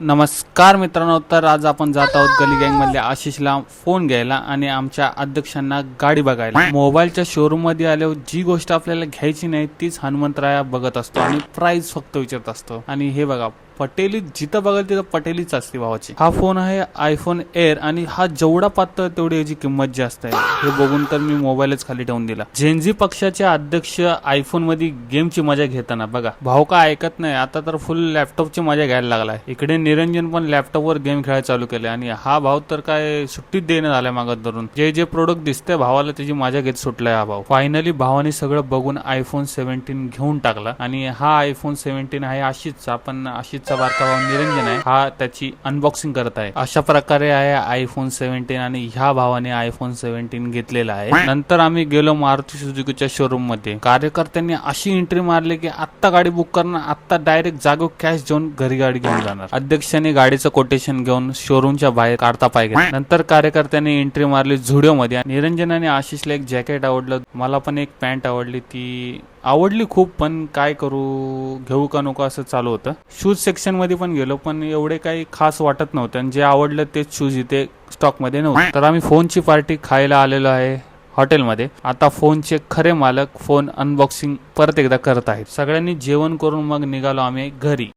नमस्कार मित्रांनो, तर आज आपण जात आहोत गली गँग मधल्या आशिषला फोन घ्यायला आणि आमच्या अध्यक्षांना गाडी बघायला। मोबाईलच्या शोरूम मध्ये आल्यावर जी गोष्ट आपल्याला घ्यायची नाही तीच हनुमंतराया बघत असतो आणि प्राइस फक्त विचारत असतो। आणि हे बघा, पटेली जिथं बघाल तिथं पटेलीच असते भावाची। हा फोन आहे आयफोन एअर आणि हा जेवढा पातळ तेवढी याची किंमत जास्त आहे। हे बघून तर मी मोबाईलच खाली ठेवून दिला। जेनझी पक्षाचे अध्यक्ष आयफोन मध्ये गेमची मजा घेताना बघा, भाऊ का ऐकत नाही, आता तर फुल लॅपटॉपची मजा घ्यायला लागलाय। इकडे निरंजन पण लॅपटॉपवर गेम खेळायला चालू केले आणि हा भाऊ तर काय सुट्टीत देणं झालाय मागत धरून। जे जे प्रोडक्ट दिसतंय भावाला त्याची मजा घेत सुटलाय हा भाऊ। फायनली भावाने सगळं बघून आयफोन 17 घेऊन टाकला आणि हा आयफोन 17 आहे आशिषचा, पण आशिषचा बारका भाऊ निरंजन आहे, हा त्याची अनबॉक्सिंग करत आहे। अशा प्रकारे आहे आयफोन 17 आणि ह्या भावाने आयफोन 17 घेतलेला आहे। नंतर आम्ही गेलो मारुती सुझुकीच्या शोरूम मध्ये। कार्यकर्त्यांनी अशी एंट्री मारली की आत्ता गाडी बुक करणार, आत्ता डायरेक्ट जागेवर कॅश देऊन घरी गाडी घेऊन जाणार। अध्यक्षाने गाडीचं कोटेशन घेऊन शोरूमच्या बाहेर काढता पाय घेतला। नंतर कार्यकर्त्यांनी एंट्री मारली झुडिओ मध्ये। निरंजनाने आशिषला एक जॅकेट आवडलं, मला पण एक पॅन्ट आवडली, ती आवडली खूप, पण काय करू, घेऊ का नको असं चालू होतं। शूज सेक्शन मध्ये पण गेलो, पण एवढे काही खास वाटत नव्हतं आणि जे आवडलं तेच शूज इथे स्टॉक मध्ये नव्हते। तर आम्ही फोनची पार्टी खायला आलेलो आहे हॉटेलमध्ये। आता फोनचे खरे मालक फोन अनबॉक्सिंग परत एकदा करत आहेत। सगळ्यांनी जेवण करून मग निघालो आम्ही घरी।